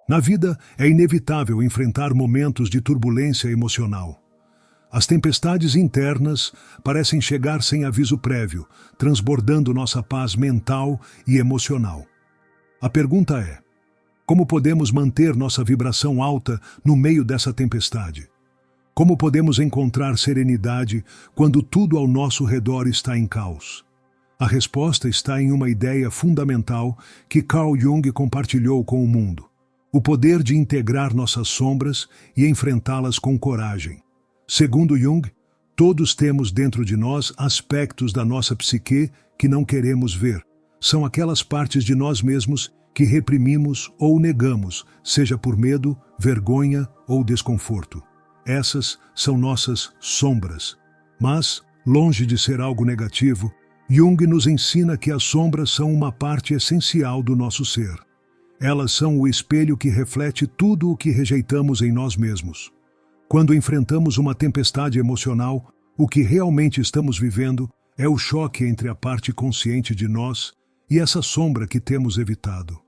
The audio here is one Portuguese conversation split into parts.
Na vida, é inevitável enfrentar momentos de turbulência emocional. As tempestades internas parecem chegar sem aviso prévio, transbordando nossa paz mental e emocional. A pergunta é: como podemos manter nossa vibração alta no meio dessa tempestade? Como podemos encontrar serenidade quando tudo ao nosso redor está em caos? A resposta está em uma ideia fundamental que Carl Jung compartilhou com o mundo: o poder de integrar nossas sombras e enfrentá-las com coragem. Segundo Jung, todos temos dentro de nós aspectos da nossa psique que não queremos ver. São aquelas partes de nós mesmos que reprimimos ou negamos, seja por medo, vergonha ou desconforto. Essas são nossas sombras. Mas, longe de ser algo negativo, Jung nos ensina que as sombras são uma parte essencial do nosso ser. Elas são o espelho que reflete tudo o que rejeitamos em nós mesmos. Quando enfrentamos uma tempestade emocional, o que realmente estamos vivendo é o choque entre a parte consciente de nós e essa sombra que temos evitado.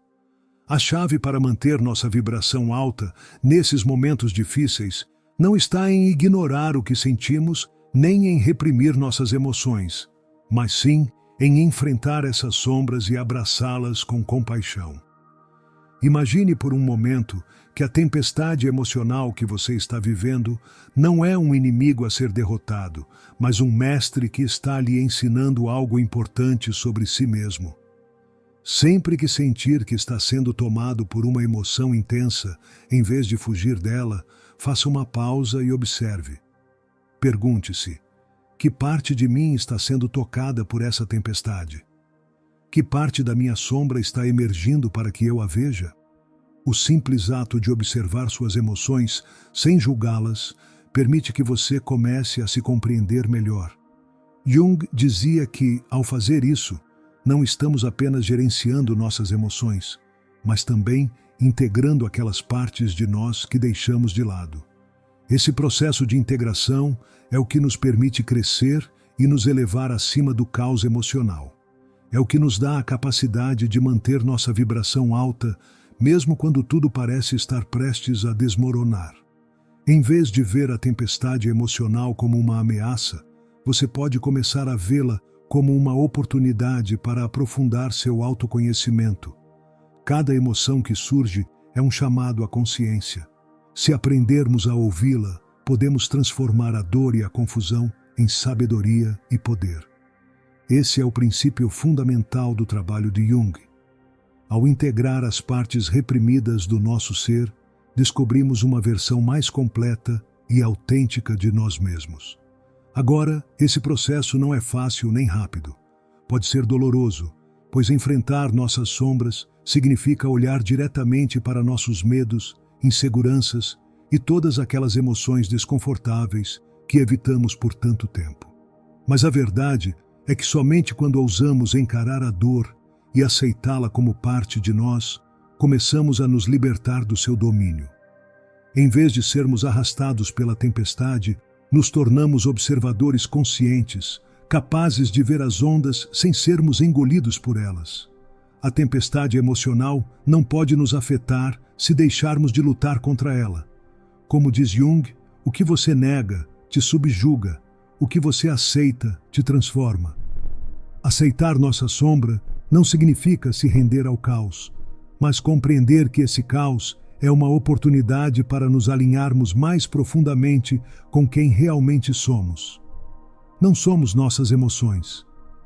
A chave para manter nossa vibração alta nesses momentos difíceis não está em ignorar o que sentimos, nem em reprimir nossas emoções, mas sim em enfrentar essas sombras e abraçá-las com compaixão. Imagine por um momento que a tempestade emocional que você está vivendo não é um inimigo a ser derrotado, mas um mestre que está lhe ensinando algo importante sobre si mesmo. Sempre que sentir que está sendo tomado por uma emoção intensa, em vez de fugir dela, faça uma pausa e observe. Pergunte-se: que parte de mim está sendo tocada por essa tempestade? Que parte da minha sombra está emergindo para que eu a veja? O simples ato de observar suas emoções, sem julgá-las, permite que você comece a se compreender melhor. Jung dizia que, ao fazer isso, não estamos apenas gerenciando nossas emoções, mas também integrando aquelas partes de nós que deixamos de lado. Esse processo de integração é o que nos permite crescer e nos elevar acima do caos emocional. É o que nos dá a capacidade de manter nossa vibração alta, mesmo quando tudo parece estar prestes a desmoronar. Em vez de ver a tempestade emocional como uma ameaça, você pode começar a vê-la como uma oportunidade para aprofundar seu autoconhecimento. Cada emoção que surge é um chamado à consciência. Se aprendermos a ouvi-la, podemos transformar a dor e a confusão em sabedoria e poder. Esse é o princípio fundamental do trabalho de Jung. Ao integrar as partes reprimidas do nosso ser, descobrimos uma versão mais completa e autêntica de nós mesmos. Agora, esse processo não é fácil nem rápido. Pode ser doloroso, pois enfrentar nossas sombras significa olhar diretamente para nossos medos, inseguranças e todas aquelas emoções desconfortáveis que evitamos por tanto tempo. Mas a verdade é que somente quando ousamos encarar a dor e aceitá-la como parte de nós, começamos a nos libertar do seu domínio. Em vez de sermos arrastados pela tempestade, nos tornamos observadores conscientes, capazes de ver as ondas sem sermos engolidos por elas. A tempestade emocional não pode nos afetar se deixarmos de lutar contra ela. Como diz Jung, o que você nega te subjuga, o que você aceita te transforma. Aceitar nossa sombra não significa se render ao caos, mas compreender que esse caos é uma oportunidade para nos alinharmos mais profundamente com quem realmente somos. Não somos nossas emoções.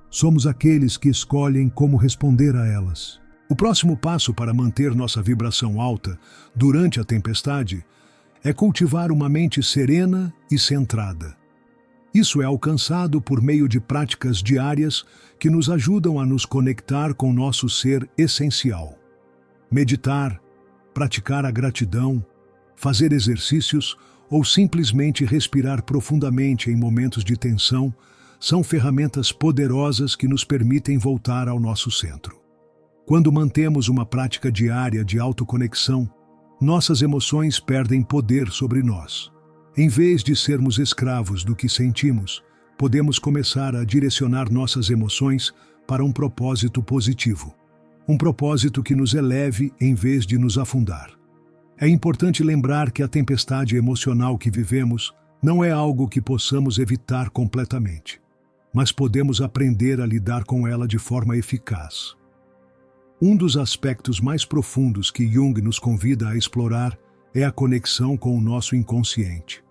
Somos aqueles que escolhem como responder a elas. O próximo passo para manter nossa vibração alta durante a tempestade é cultivar uma mente serena e centrada. Isso é alcançado por meio de práticas diárias que nos ajudam a nos conectar com nosso ser essencial. Meditar, praticar a gratidão, fazer exercícios ou simplesmente respirar profundamente em momentos de tensão são ferramentas poderosas que nos permitem voltar ao nosso centro. Quando mantemos uma prática diária de autoconexão, nossas emoções perdem poder sobre nós. Em vez de sermos escravos do que sentimos, podemos começar a direcionar nossas emoções para um propósito positivo. Um propósito que nos eleve em vez de nos afundar. É importante lembrar que a tempestade emocional que vivemos não é algo que possamos evitar completamente, mas podemos aprender a lidar com ela de forma eficaz. Um dos aspectos mais profundos que Jung nos convida a explorar é a conexão com o nosso inconsciente.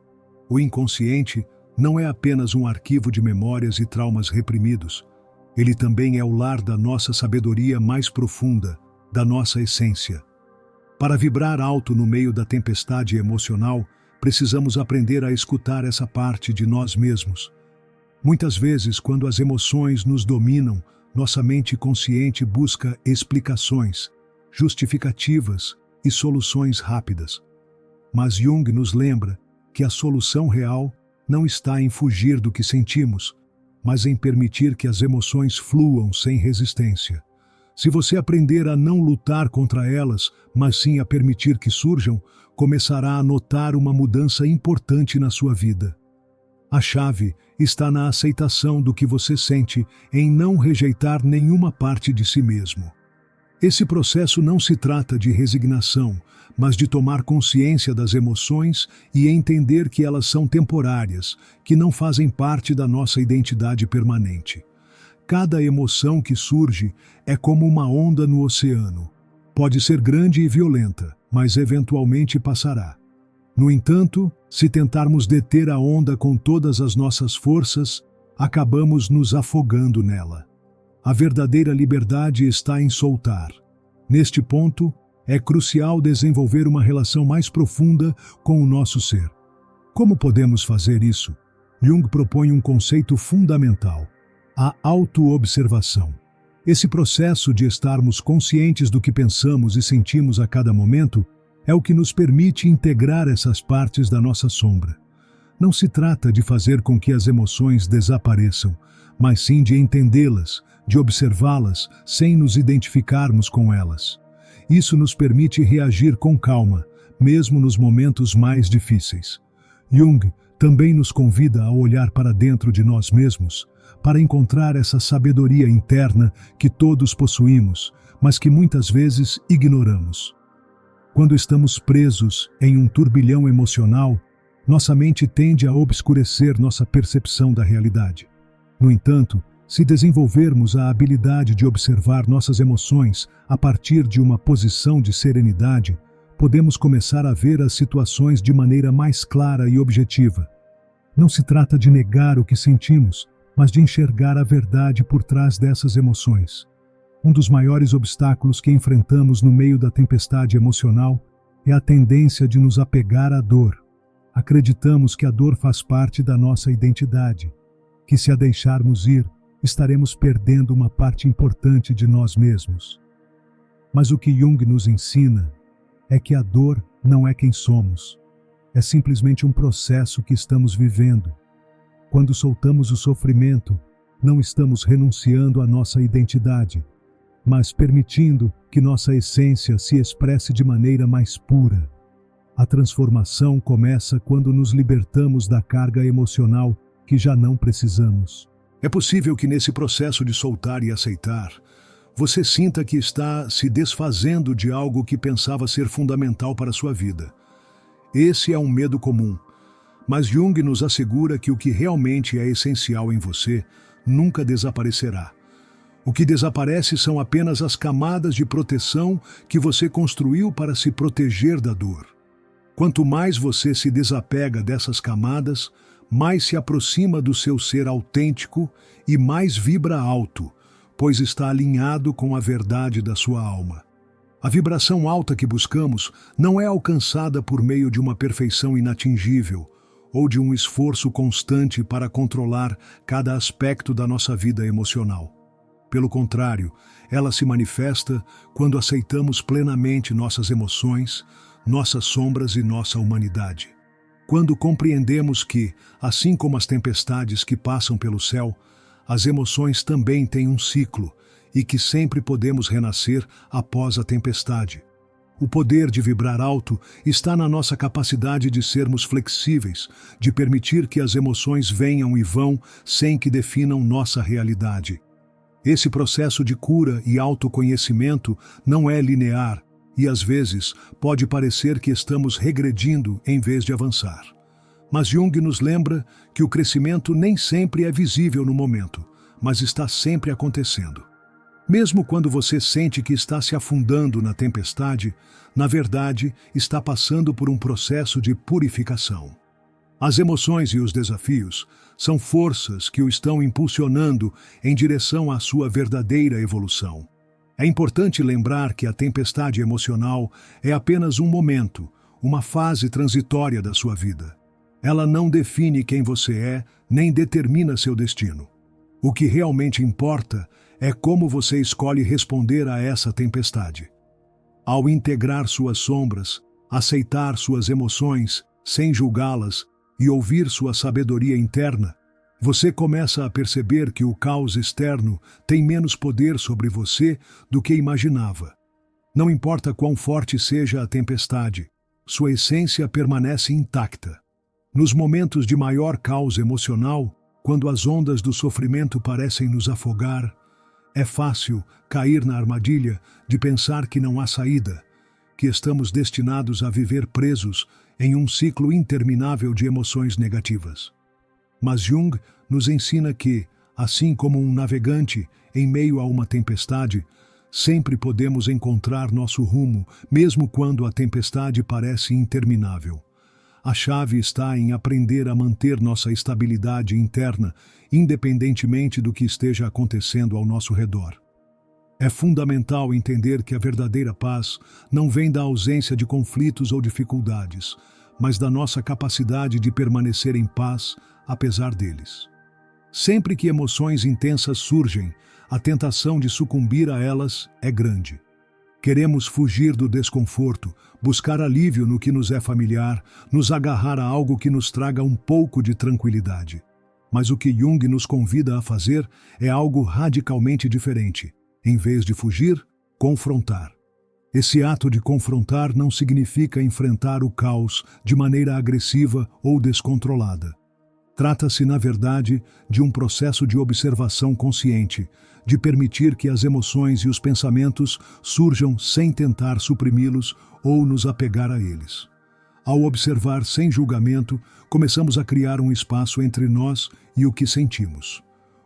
O inconsciente não é apenas um arquivo de memórias e traumas reprimidos. Ele também é o lar da nossa sabedoria mais profunda, da nossa essência. Para vibrar alto no meio da tempestade emocional, precisamos aprender a escutar essa parte de nós mesmos. Muitas vezes, quando as emoções nos dominam, nossa mente consciente busca explicações, justificativas e soluções rápidas. Mas Jung nos lembra que a solução real não está em fugir do que sentimos, mas em permitir que as emoções fluam sem resistência. Se você aprender a não lutar contra elas, mas sim a permitir que surjam, começará a notar uma mudança importante na sua vida. A chave está na aceitação do que você sente, em não rejeitar nenhuma parte de si mesmo. Esse processo não se trata de resignação, mas de tomar consciência das emoções e entender que elas são temporárias, que não fazem parte da nossa identidade permanente. Cada emoção que surge é como uma onda no oceano. Pode ser grande e violenta, mas eventualmente passará. No entanto, se tentarmos deter a onda com todas as nossas forças, acabamos nos afogando nela. A verdadeira liberdade está em soltar. Neste ponto, é crucial desenvolver uma relação mais profunda com o nosso ser. Como podemos fazer isso? Jung propõe um conceito fundamental: a autoobservação. Esse processo de estarmos conscientes do que pensamos e sentimos a cada momento é o que nos permite integrar essas partes da nossa sombra. Não se trata de fazer com que as emoções desapareçam, mas sim de entendê-las, de observá-las sem nos identificarmos com elas. Isso nos permite reagir com calma, mesmo nos momentos mais difíceis. Jung também nos convida a olhar para dentro de nós mesmos, para encontrar essa sabedoria interna que todos possuímos, mas que muitas vezes ignoramos. Quando estamos presos em um turbilhão emocional, nossa mente tende a obscurecer nossa percepção da realidade. No entanto, se desenvolvermos a habilidade de observar nossas emoções a partir de uma posição de serenidade, podemos começar a ver as situações de maneira mais clara e objetiva. Não se trata de negar o que sentimos, mas de enxergar a verdade por trás dessas emoções. Um dos maiores obstáculos que enfrentamos no meio da tempestade emocional é a tendência de nos apegar à dor. Acreditamos que a dor faz parte da nossa identidade, que se a deixarmos ir, estaremos perdendo uma parte importante de nós mesmos. Mas o que Jung nos ensina é que a dor não é quem somos. É simplesmente um processo que estamos vivendo. Quando soltamos o sofrimento, não estamos renunciando à nossa identidade, mas permitindo que nossa essência se expresse de maneira mais pura. A transformação começa quando nos libertamos da carga emocional que já não precisamos. É possível que nesse processo de soltar e aceitar, você sinta que está se desfazendo de algo que pensava ser fundamental para a sua vida. Esse é um medo comum, mas Jung nos assegura que o que realmente é essencial em você nunca desaparecerá. O que desaparece são apenas as camadas de proteção que você construiu para se proteger da dor. Quanto mais você se desapega dessas camadas, mais se aproxima do seu ser autêntico e mais vibra alto, pois está alinhado com a verdade da sua alma. A vibração alta que buscamos não é alcançada por meio de uma perfeição inatingível ou de um esforço constante para controlar cada aspecto da nossa vida emocional. Pelo contrário, ela se manifesta quando aceitamos plenamente nossas emoções, nossas sombras e nossa humanidade. Quando compreendemos que, assim como as tempestades que passam pelo céu, as emoções também têm um ciclo e que sempre podemos renascer após a tempestade. O poder de vibrar alto está na nossa capacidade de sermos flexíveis, de permitir que as emoções venham e vão sem que definam nossa realidade. Esse processo de cura e autoconhecimento não é linear e às vezes pode parecer que estamos regredindo em vez de avançar. Mas Jung nos lembra que o crescimento nem sempre é visível no momento, mas está sempre acontecendo. Mesmo quando você sente que está se afundando na tempestade, na verdade, está passando por um processo de purificação. As emoções e os desafios são forças que o estão impulsionando em direção à sua verdadeira evolução. É importante lembrar que a tempestade emocional é apenas um momento, uma fase transitória da sua vida. Ela não define quem você é, nem determina seu destino. O que realmente importa é como você escolhe responder a essa tempestade. Ao integrar suas sombras, aceitar suas emoções, sem julgá-las, e ouvir sua sabedoria interna, você começa a perceber que o caos externo tem menos poder sobre você do que imaginava. Não importa quão forte seja a tempestade, sua essência permanece intacta. Nos momentos de maior caos emocional, quando as ondas do sofrimento parecem nos afogar, é fácil cair na armadilha de pensar que não há saída, que estamos destinados a viver presos em um ciclo interminável de emoções negativas. Mas Jung nos ensina que, assim como um navegante em meio a uma tempestade, sempre podemos encontrar nosso rumo, mesmo quando a tempestade parece interminável. A chave está em aprender a manter nossa estabilidade interna, independentemente do que esteja acontecendo ao nosso redor. É fundamental entender que a verdadeira paz não vem da ausência de conflitos ou dificuldades, mas da nossa capacidade de permanecer em paz apesar deles. Sempre que emoções intensas surgem, a tentação de sucumbir a elas é grande. Queremos fugir do desconforto, buscar alívio no que nos é familiar, nos agarrar a algo que nos traga um pouco de tranquilidade. Mas o que Jung nos convida a fazer é algo radicalmente diferente. Em vez de fugir, confrontar. Esse ato de confrontar não significa enfrentar o caos de maneira agressiva ou descontrolada. Trata-se, na verdade, de um processo de observação consciente, de permitir que as emoções e os pensamentos surjam sem tentar suprimi-los ou nos apegar a eles. Ao observar sem julgamento, começamos a criar um espaço entre nós e o que sentimos,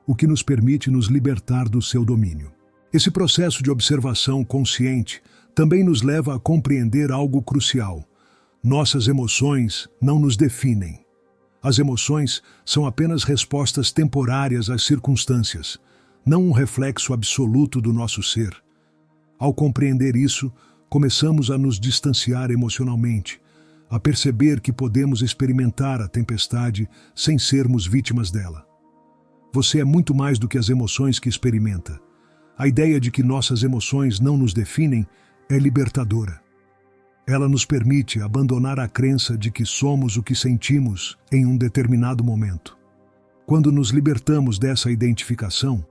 o que nos permite nos libertar do seu domínio. Esse processo de observação consciente também nos leva a compreender algo crucial. Nossas emoções não nos definem. As emoções são apenas respostas temporárias às circunstâncias, não um reflexo absoluto do nosso ser. Ao compreender isso, começamos a nos distanciar emocionalmente, a perceber que podemos experimentar a tempestade sem sermos vítimas dela. Você é muito mais do que as emoções que experimenta. A ideia de que nossas emoções não nos definem é libertadora. Ela nos permite abandonar a crença de que somos o que sentimos em um determinado momento. Quando nos libertamos dessa identificação,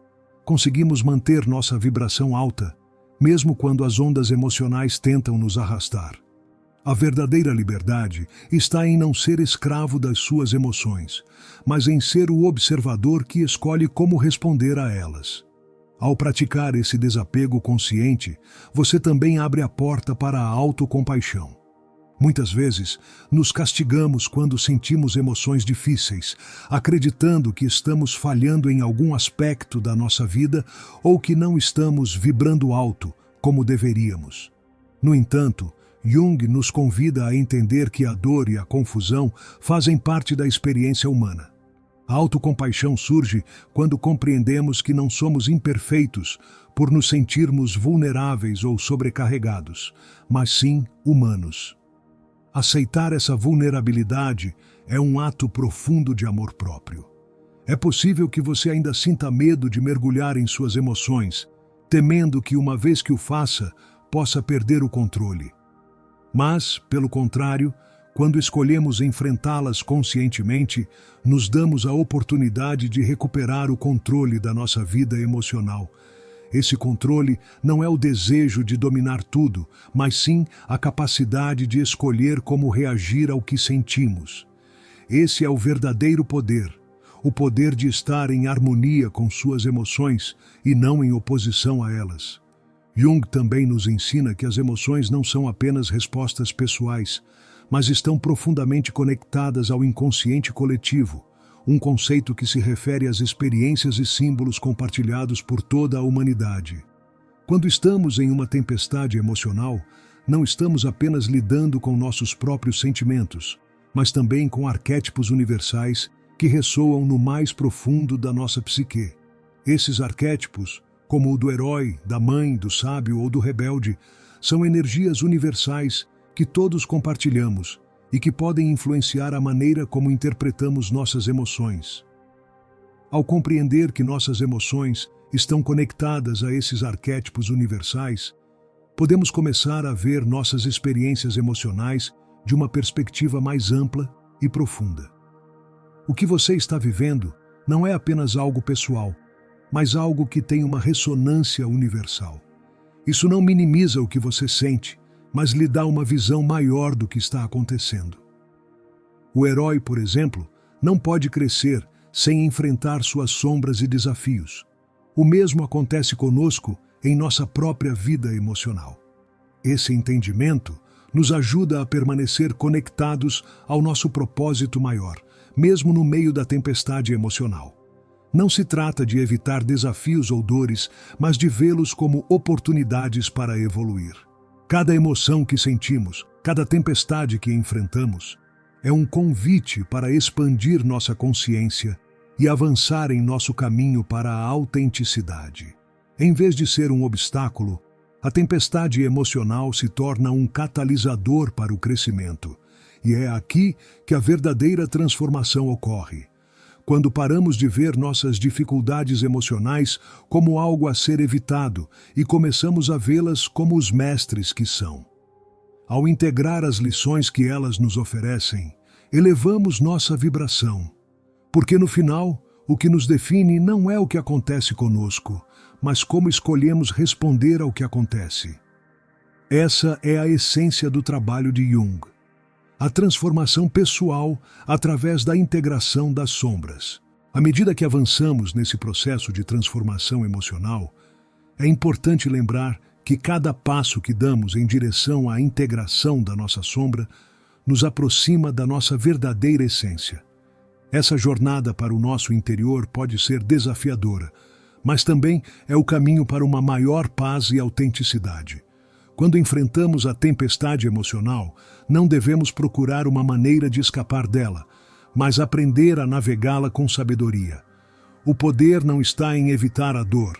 conseguimos manter nossa vibração alta, mesmo quando as ondas emocionais tentam nos arrastar. A verdadeira liberdade está em não ser escravo das suas emoções, mas em ser o observador que escolhe como responder a elas. Ao praticar esse desapego consciente, você também abre a porta para a autocompaixão. Muitas vezes, nos castigamos quando sentimos emoções difíceis, acreditando que estamos falhando em algum aspecto da nossa vida ou que não estamos vibrando alto, como deveríamos. No entanto, Jung nos convida a entender que a dor e a confusão fazem parte da experiência humana. A autocompaixão surge quando compreendemos que não somos imperfeitos por nos sentirmos vulneráveis ou sobrecarregados, mas sim humanos. Aceitar essa vulnerabilidade é um ato profundo de amor próprio. É possível que você ainda sinta medo de mergulhar em suas emoções, temendo que uma vez que o faça, possa perder o controle. Mas, pelo contrário, quando escolhemos enfrentá-las conscientemente, nos damos a oportunidade de recuperar o controle da nossa vida emocional. Esse controle não é o desejo de dominar tudo, mas sim a capacidade de escolher como reagir ao que sentimos. Esse é o verdadeiro poder, o poder de estar em harmonia com suas emoções e não em oposição a elas. Jung também nos ensina que as emoções não são apenas respostas pessoais, mas estão profundamente conectadas ao inconsciente coletivo, um conceito que se refere às experiências e símbolos compartilhados por toda a humanidade. Quando estamos em uma tempestade emocional, não estamos apenas lidando com nossos próprios sentimentos, mas também com arquétipos universais que ressoam no mais profundo da nossa psique. Esses arquétipos, como o do herói, da mãe, do sábio ou do rebelde, são energias universais que todos compartilhamos e que podem influenciar a maneira como interpretamos nossas emoções. Ao compreender que nossas emoções estão conectadas a esses arquétipos universais, podemos começar a ver nossas experiências emocionais de uma perspectiva mais ampla e profunda. O que você está vivendo não é apenas algo pessoal, mas algo que tem uma ressonância universal. Isso não minimiza o que você sente, mas lhe dá uma visão maior do que está acontecendo. O herói, por exemplo, não pode crescer sem enfrentar suas sombras e desafios. O mesmo acontece conosco em nossa própria vida emocional. Esse entendimento nos ajuda a permanecer conectados ao nosso propósito maior, mesmo no meio da tempestade emocional. Não se trata de evitar desafios ou dores, mas de vê-los como oportunidades para evoluir. Cada emoção que sentimos, cada tempestade que enfrentamos, é um convite para expandir nossa consciência e avançar em nosso caminho para a autenticidade. Em vez de ser um obstáculo, a tempestade emocional se torna um catalisador para o crescimento. E é aqui que a verdadeira transformação ocorre. Quando paramos de ver nossas dificuldades emocionais como algo a ser evitado e começamos a vê-las como os mestres que são. Ao integrar as lições que elas nos oferecem, elevamos nossa vibração. Porque no final, o que nos define não é o que acontece conosco, mas como escolhemos responder ao que acontece. Essa é a essência do trabalho de Jung. A transformação pessoal através da integração das sombras. À medida que avançamos nesse processo de transformação emocional, é importante lembrar que cada passo que damos em direção à integração da nossa sombra nos aproxima da nossa verdadeira essência. Essa jornada para o nosso interior pode ser desafiadora, mas também é o caminho para uma maior paz e autenticidade. Quando enfrentamos a tempestade emocional, não devemos procurar uma maneira de escapar dela, mas aprender a navegá-la com sabedoria. O poder não está em evitar a dor,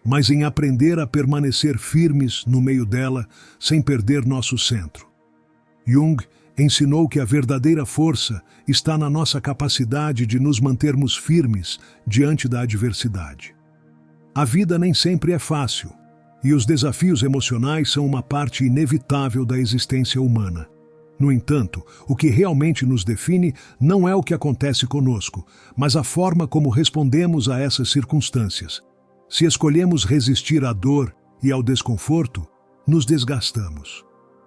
mas em aprender a permanecer firmes no meio dela, sem perder nosso centro. Jung ensinou que a verdadeira força está na nossa capacidade de nos mantermos firmes diante da adversidade. A vida nem sempre é fácil, e os desafios emocionais são uma parte inevitável da existência humana. No entanto, o que realmente nos define não é o que acontece conosco, mas a forma como respondemos a essas circunstâncias. Se escolhemos resistir à dor e ao desconforto, nos desgastamos.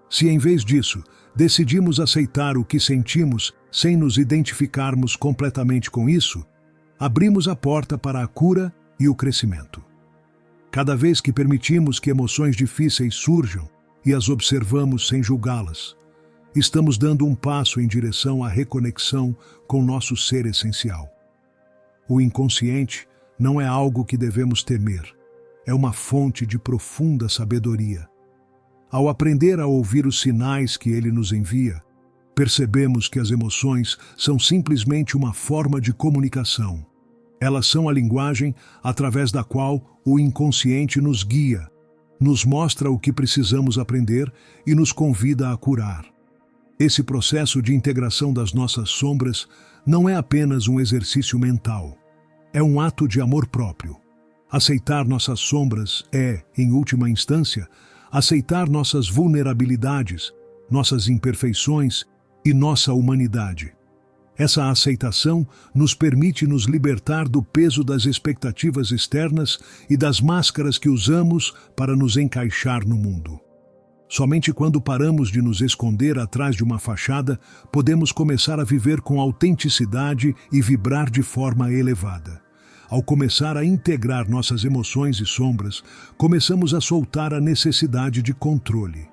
Se, em vez disso, decidimos aceitar o que sentimos sem nos identificarmos completamente com isso, abrimos a porta para a cura e o crescimento. Cada vez que permitimos que emoções difíceis surjam e as observamos sem julgá-las, estamos dando um passo em direção à reconexão com nosso ser essencial. O inconsciente não é algo que devemos temer, é uma fonte de profunda sabedoria. Ao aprender a ouvir os sinais que ele nos envia, percebemos que as emoções são simplesmente uma forma de comunicação. Elas são a linguagem através da qual o inconsciente nos guia, nos mostra o que precisamos aprender e nos convida a curar. Esse processo de integração das nossas sombras não é apenas um exercício mental. É um ato de amor próprio. Aceitar nossas sombras é, em última instância, aceitar nossas vulnerabilidades, nossas imperfeições e nossa humanidade. Essa aceitação nos permite nos libertar do peso das expectativas externas e das máscaras que usamos para nos encaixar no mundo. Somente quando paramos de nos esconder atrás de uma fachada, podemos começar a viver com autenticidade e vibrar de forma elevada. ao começar a integrar nossas emoções e sombras, começamos a soltar a necessidade de controle.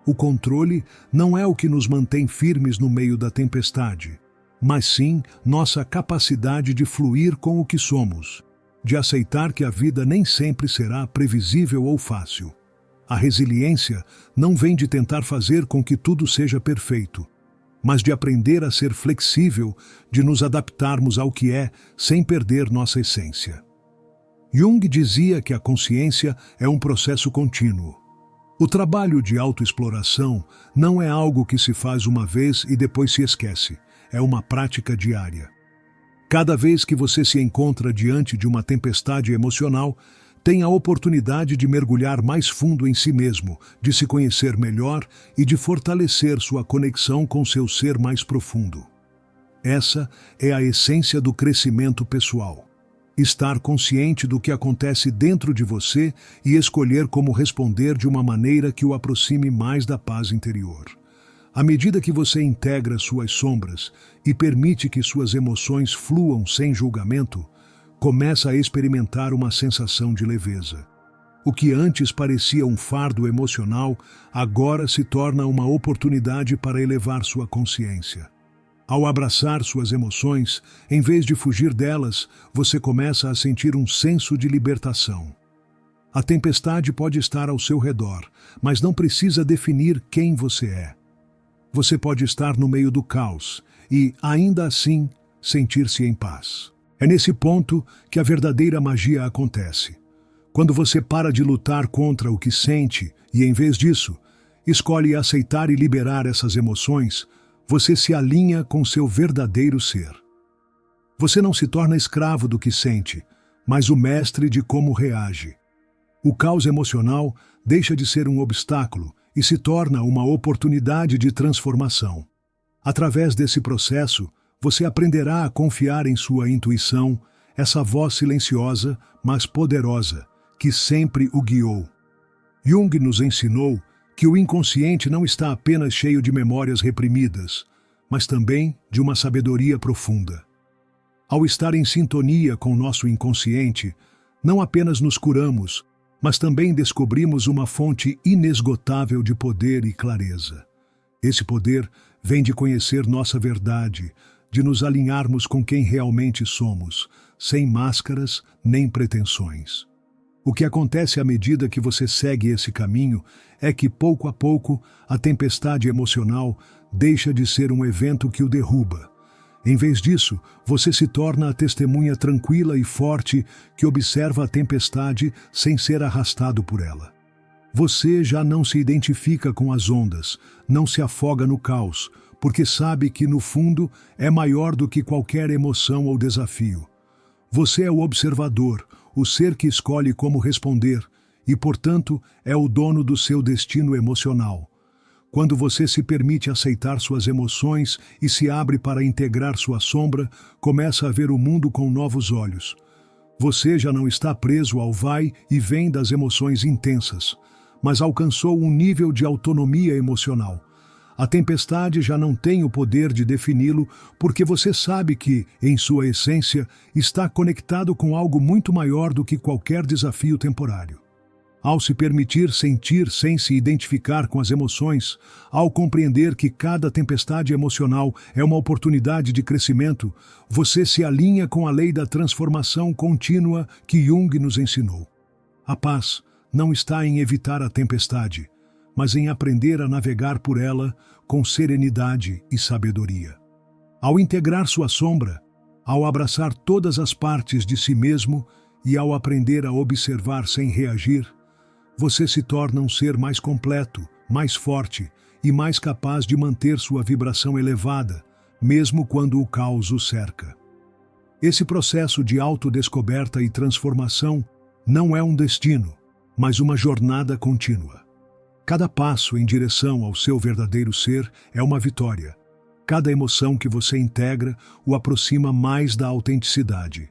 O controle não é o que nos mantém firmes no meio da tempestade, mas sim nossa capacidade de fluir com o que somos, de aceitar que a vida nem sempre será previsível ou fácil. A resiliência não vem de tentar fazer com que tudo seja perfeito, mas de aprender a ser flexível, de nos adaptarmos ao que é, sem perder nossa essência. Jung dizia que a consciência é um processo contínuo. O trabalho de autoexploração não é algo que se faz uma vez e depois se esquece, é uma prática diária. Cada vez que você se encontra diante de uma tempestade emocional, tem a oportunidade de mergulhar mais fundo em si mesmo, de se conhecer melhor e de fortalecer sua conexão com seu ser mais profundo. Essa é a essência do crescimento pessoal. Estar consciente do que acontece dentro de você e escolher como responder de uma maneira que o aproxime mais da paz interior. À medida que você integra suas sombras e permite que suas emoções fluam sem julgamento, começa a experimentar uma sensação de leveza. O que antes parecia um fardo emocional, agora se torna uma oportunidade para elevar sua consciência. Ao abraçar suas emoções, em vez de fugir delas, você começa a sentir um senso de libertação. A tempestade pode estar ao seu redor, mas não precisa definir quem você é. Você pode estar no meio do caos e, ainda assim, sentir-se em paz. É nesse ponto que a verdadeira magia acontece. Quando você para de lutar contra o que sente e, em vez disso, escolhe aceitar e liberar essas emoções, você se alinha com seu verdadeiro ser. Você não se torna escravo do que sente, mas o mestre de como reage. O caos emocional deixa de ser um obstáculo e se torna uma oportunidade de transformação. Através desse processo, você aprenderá a confiar em sua intuição, essa voz silenciosa, mas poderosa, que sempre o guiou. Jung nos ensinou que o inconsciente não está apenas cheio de memórias reprimidas, mas também de uma sabedoria profunda. Ao estar em sintonia com nosso inconsciente, não apenas nos curamos, mas também descobrimos uma fonte inesgotável de poder e clareza. Esse poder vem de conhecer nossa verdade, de nos alinharmos com quem realmente somos, sem máscaras nem pretensões. O que acontece à medida que você segue esse caminho é que, pouco a pouco, a tempestade emocional deixa de ser um evento que o derruba. Em vez disso, você se torna a testemunha tranquila e forte que observa a tempestade sem ser arrastado por ela. Você já não se identifica com as ondas, não se afoga no caos, porque sabe que, no fundo, é maior do que qualquer emoção ou desafio. Você é o observador, o ser que escolhe como responder e, portanto, é o dono do seu destino emocional. Quando você se permite aceitar suas emoções e se abre para integrar sua sombra, começa a ver o mundo com novos olhos. Você já não está preso ao vai e vem das emoções intensas, mas alcançou um nível de autonomia emocional. A tempestade já não tem o poder de defini-lo, porque você sabe que, em sua essência, está conectado com algo muito maior do que qualquer desafio temporário. Ao se permitir sentir sem se identificar com as emoções, ao compreender que cada tempestade emocional é uma oportunidade de crescimento, você se alinha com a lei da transformação contínua que Jung nos ensinou. A paz não está em evitar a tempestade, mas em aprender a navegar por ela com serenidade e sabedoria. Ao integrar sua sombra, ao abraçar todas as partes de si mesmo e ao aprender a observar sem reagir, você se torna um ser mais completo, mais forte e mais capaz de manter sua vibração elevada, mesmo quando o caos o cerca. Esse processo de autodescoberta e transformação não é um destino, mas uma jornada contínua. Cada passo em direção ao seu verdadeiro ser é uma vitória. Cada emoção que você integra o aproxima mais da autenticidade.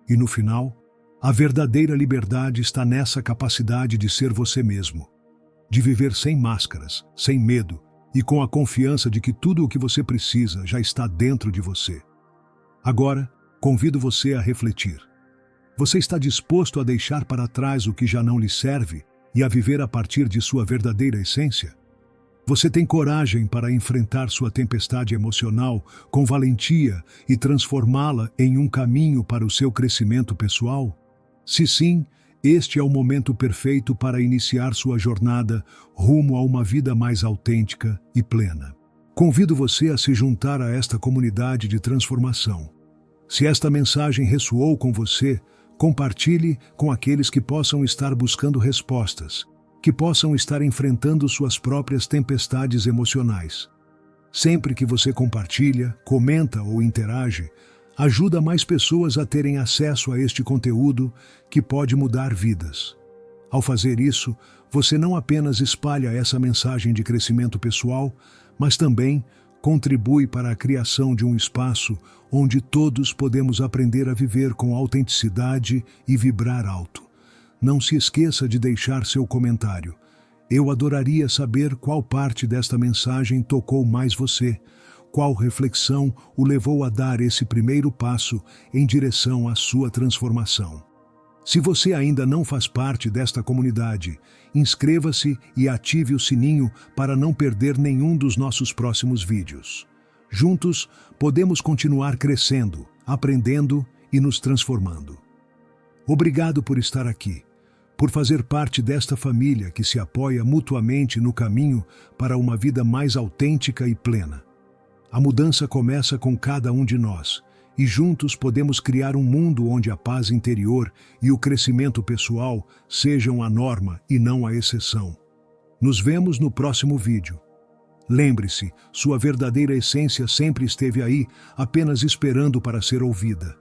E no final, a verdadeira liberdade está nessa capacidade de ser você mesmo, de viver sem máscaras, sem medo e com a confiança de que tudo o que você precisa já está dentro de você. Agora, convido você a refletir. Você está disposto a deixar para trás o que já não lhe serve e a viver a partir de sua verdadeira essência? Você tem coragem para enfrentar sua tempestade emocional com valentia e transformá-la em um caminho para o seu crescimento pessoal? Se sim, este é o momento perfeito para iniciar sua jornada rumo a uma vida mais autêntica e plena. Convido você a se juntar a esta comunidade de transformação. Se esta mensagem ressoou com você, compartilhe com aqueles que possam estar buscando respostas, que possam estar enfrentando suas próprias tempestades emocionais. Sempre que você compartilha, comenta ou interage, ajuda mais pessoas a terem acesso a este conteúdo que pode mudar vidas. Ao fazer isso, você não apenas espalha essa mensagem de crescimento pessoal, mas também contribui para a criação de um espaço onde todos podemos aprender a viver com autenticidade e vibrar alto. Não se esqueça de deixar seu comentário. Eu adoraria saber qual parte desta mensagem tocou mais você, qual reflexão o levou a dar esse primeiro passo em direção à sua transformação. Se você ainda não faz parte desta comunidade, inscreva-se e ative o sininho para não perder nenhum dos nossos próximos vídeos. Juntos, podemos continuar crescendo, aprendendo e nos transformando. Obrigado por estar aqui, por fazer parte desta família que se apoia mutuamente no caminho para uma vida mais autêntica e plena. A mudança começa com cada um de nós, e juntos podemos criar um mundo onde a paz interior e o crescimento pessoal sejam a norma e não a exceção. Nos vemos no próximo vídeo. Lembre-se, sua verdadeira essência sempre esteve aí, apenas esperando para ser ouvida.